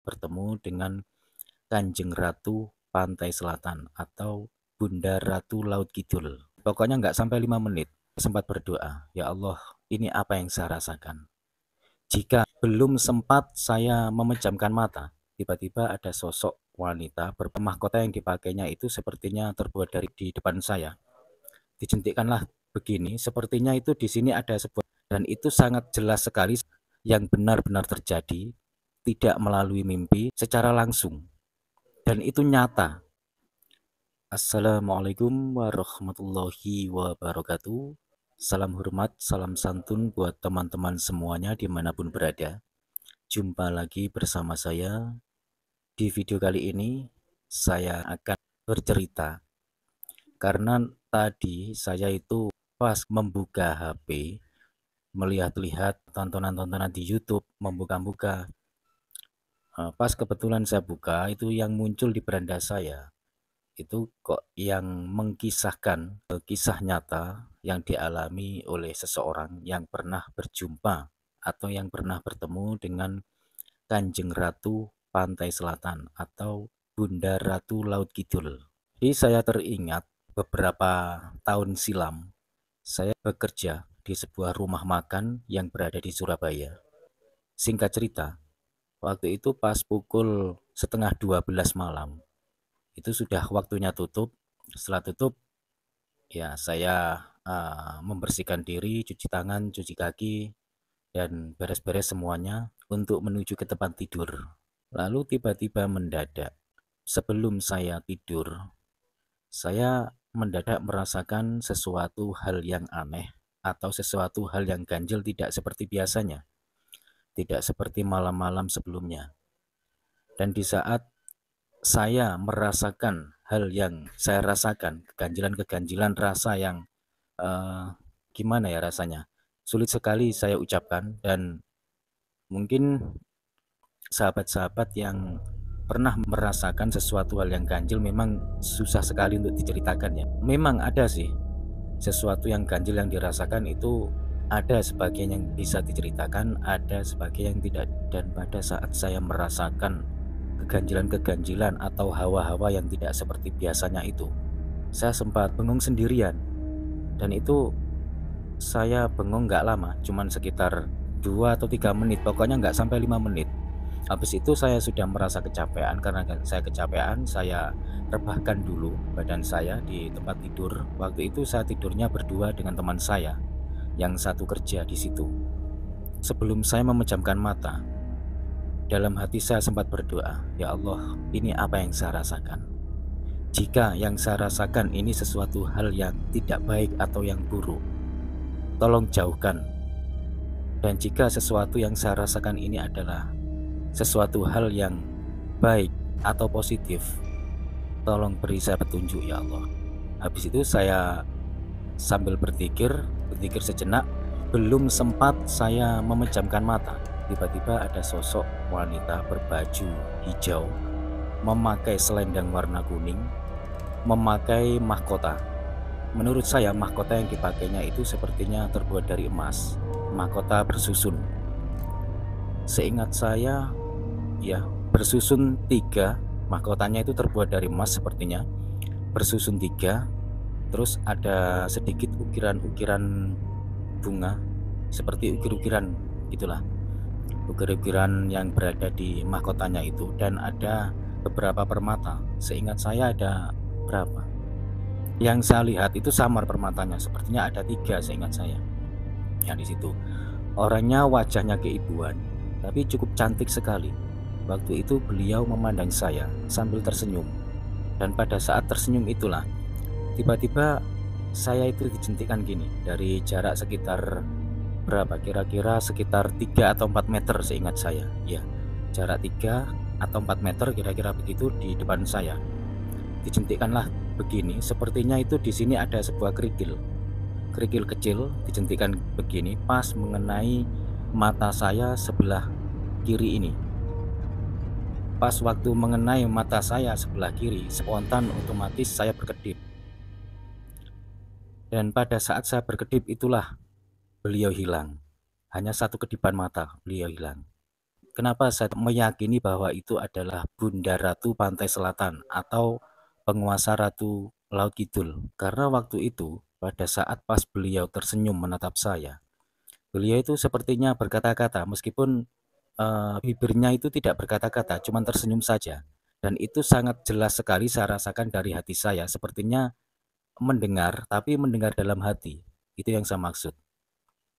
bertemu dengan Kanjeng Ratu Pantai Selatan atau Bunda Ratu Laut Kidul. Pokoknya nggak sampai 5 menit, sempat berdoa, "Ya Allah, ini apa yang saya rasakan?" Jika belum sempat saya memejamkan mata, tiba-tiba ada sosok wanita bermahkota yang dipakainya itu sepertinya terbuat dari di depan saya. Dijentikkanlah begini, sepertinya itu di sini ada sebuah dan itu sangat jelas sekali yang benar-benar terjadi, tidak melalui mimpi secara langsung dan itu nyata. Assalamualaikum warahmatullahi wabarakatuh. Salam hormat, salam santun buat teman-teman semuanya dimanapun berada. Jumpa lagi bersama saya. Di video kali ini saya akan bercerita karena tadi saya itu pas membuka HP, melihat-lihat tontonan-tontonan di YouTube, membuka-buka. Pas kebetulan saya buka itu yang muncul di beranda saya itu kok yang mengkisahkan kisah nyata yang dialami oleh seseorang yang pernah berjumpa atau yang pernah bertemu dengan Kanjeng Ratu Pantai Selatan atau Bunda Ratu Laut Kidul. Jadi saya teringat beberapa tahun silam saya bekerja di sebuah rumah makan yang berada di Surabaya. Singkat cerita, waktu itu pas pukul setengah 12 malam, itu sudah waktunya tutup. Setelah tutup, ya saya membersihkan diri, cuci tangan, cuci kaki, dan beres-beres semuanya untuk menuju ke tempat tidur. Lalu tiba-tiba mendadak, sebelum saya tidur, saya mendadak merasakan sesuatu hal yang aneh atau sesuatu hal yang ganjil tidak seperti biasanya, tidak seperti malam-malam sebelumnya. Dan di saat saya merasakan hal yang saya rasakan, keganjilan-keganjilan rasa yang gimana ya rasanya, sulit sekali saya ucapkan dan mungkin sahabat-sahabat yang pernah merasakan sesuatu hal yang ganjil memang susah sekali untuk diceritakan ya. Memang ada sih sesuatu yang ganjil yang dirasakan itu ada sebagian yang bisa diceritakan, ada sebagian yang tidak. Dan pada saat saya merasakan keganjilan-keganjilan atau hawa-hawa yang tidak seperti biasanya itu, saya sempat bengong sendirian. Dan itu saya bengong nggak lama, cuman sekitar 2 atau 3 menit, pokoknya nggak sampai 5 menit. Habis itu saya sudah merasa kecapean, karena saya kecapean, saya rebahkan dulu badan saya di tempat tidur. Waktu itu saya tidurnya berdua dengan teman saya yang satu kerja di situ. Sebelum saya memejamkan mata, dalam hati saya sempat berdoa, "Ya Allah, ini apa yang saya rasakan? Jika yang saya rasakan ini sesuatu hal yang tidak baik atau yang buruk, tolong jauhkan. Dan jika sesuatu yang saya rasakan ini adalah sesuatu hal yang baik atau positif, tolong beri saya petunjuk ya Allah." Habis itu saya sambil berpikir sejenak, belum sempat saya memejamkan mata, tiba-tiba ada sosok wanita berbaju hijau, memakai selendang warna kuning, memakai mahkota. Menurut saya mahkota yang dipakainya itu sepertinya terbuat dari emas, mahkota bersusun. Seingat saya, ya bersusun 3, mahkotanya itu terbuat dari emas sepertinya, bersusun 3. Terus ada sedikit ukiran-ukiran bunga, seperti ukir-ukiran gitulah, ukir-ukiran yang berada di mahkotanya itu. Dan ada beberapa permata, seingat saya ada berapa, yang saya lihat itu samar permatanya, sepertinya ada 3 seingat saya. Yang di situ orangnya wajahnya keibuan, tapi cukup cantik sekali. Waktu itu beliau memandang saya sambil tersenyum. Dan pada saat tersenyum itulah tiba-tiba saya itu dijentikkan gini dari jarak sekitar berapa, kira-kira sekitar 3 atau 4 meter seingat saya. Ya, jarak 3 atau 4 meter kira-kira begitu di depan saya. Dijentikkanlah begini, sepertinya itu di sini ada sebuah kerikil. Kerikil kecil dijentikkan begini pas mengenai mata saya sebelah kiri ini. Pas waktu mengenai mata saya sebelah kiri, spontan otomatis saya berkedip. Dan pada saat saya berkedip itulah beliau hilang. Hanya satu kedipan mata, beliau hilang. kenapa saya meyakini bahwa itu adalah Bunda Ratu Pantai Selatan atau penguasa Ratu Laut Kidul? Karena waktu itu, pada saat pas beliau tersenyum menatap saya, beliau itu sepertinya berkata-kata, meskipun bibirnya itu tidak berkata-kata, cuman tersenyum saja. Dan itu sangat jelas sekali saya rasakan dari hati saya, sepertinya mendengar, tapi mendengar dalam hati. Itu yang saya maksud.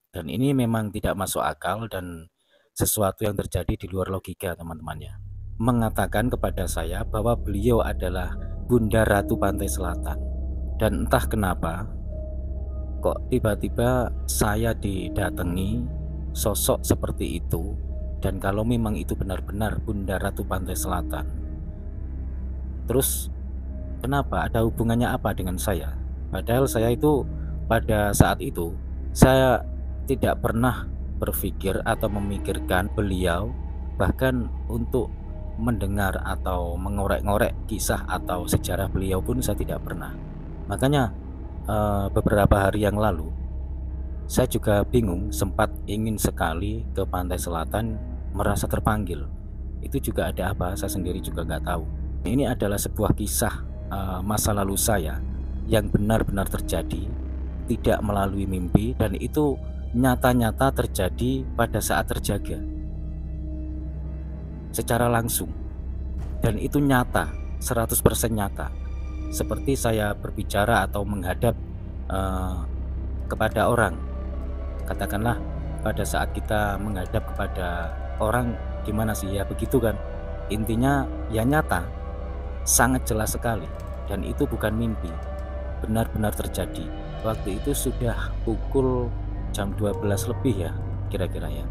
Dan ini memang tidak masuk akal dan sesuatu yang terjadi di luar logika, teman-temannya. Mengatakan kepada saya bahwa beliau adalah Bunda Ratu Pantai Selatan. Dan entah kenapa, kok tiba-tiba saya didatangi sosok seperti itu. Dan kalau memang itu benar-benar Bunda Ratu Pantai Selatan, terus kenapa, ada hubungannya apa dengan saya? Padahal saya itu pada saat itu saya tidak pernah berpikir atau memikirkan beliau, bahkan untuk mendengar atau mengorek-ngorek kisah atau sejarah beliau pun saya tidak pernah. Makanya beberapa hari yang lalu saya juga bingung, sempat ingin sekali ke Pantai Selatan, merasa terpanggil. Itu juga ada apa, saya sendiri juga nggak tahu. Ini adalah sebuah kisah masa lalu saya yang benar-benar terjadi, tidak melalui mimpi, dan itu nyata-nyata terjadi pada saat terjaga secara langsung, dan itu nyata, 100% nyata. Seperti saya berbicara atau menghadap kepada orang. Katakanlah pada saat kita menghadap kepada orang, gimana sih ya, begitu kan. Intinya ya nyata, sangat jelas sekali, dan itu bukan mimpi, benar-benar terjadi. Waktu itu sudah pukul jam 12 lebih ya, kira-kira ya,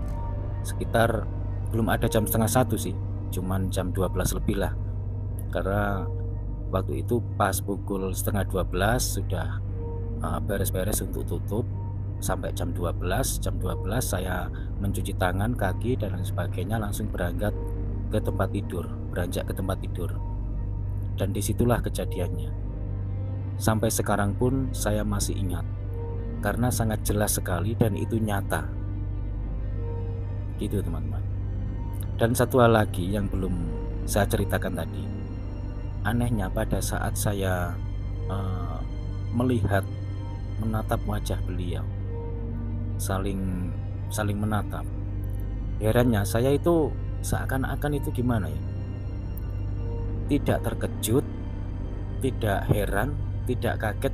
sekitar, belum ada jam setengah satu sih, cuman jam 12 lebih lah. Karena waktu itu pas pukul setengah 12 sudah beres-beres untuk tutup. Sampai jam 12 saya mencuci tangan, kaki, dan lain sebagainya, langsung berangkat ke tempat tidur, beranjak ke tempat tidur. Dan disitulah kejadiannya. Sampai sekarang pun saya masih ingat, karena sangat jelas sekali dan itu nyata. Gitu teman-teman. Dan satu hal lagi yang belum saya ceritakan tadi. Anehnya pada saat saya melihat, menatap wajah beliau, saling menatap, herannya saya itu seakan-akan itu gimana ya, tidak terkejut, tidak heran, tidak kaget,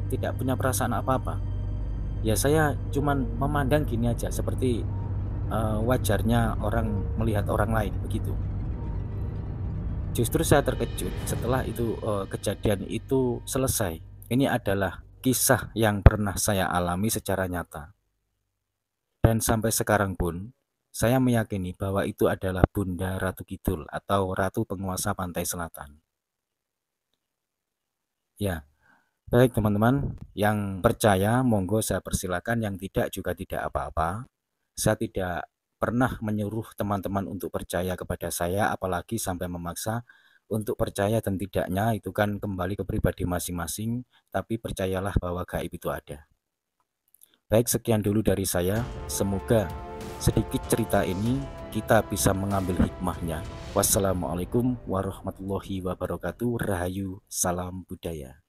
tidak punya perasaan apa-apa. Ya saya cuman memandang gini aja, seperti wajarnya orang melihat orang lain, begitu. Justru saya terkejut setelah itu kejadian itu selesai. Ini adalah kisah yang pernah saya alami secara nyata. Dan sampai sekarang pun saya meyakini bahwa itu adalah Bunda Ratu Kidul atau Ratu Penguasa Pantai Selatan. Ya, baik teman-teman, yang percaya monggo saya persilakan, yang tidak juga tidak apa-apa. Saya tidak pernah menyuruh teman-teman untuk percaya kepada saya, apalagi sampai memaksa. Untuk percaya dan tidaknya itu kan kembali ke pribadi masing-masing, tapi percayalah bahwa gaib itu ada. Baik, sekian dulu dari saya. Semoga sedikit cerita ini kita bisa mengambil hikmahnya. Wassalamualaikum warahmatullahi wabarakatuh. Rahayu, salam budaya.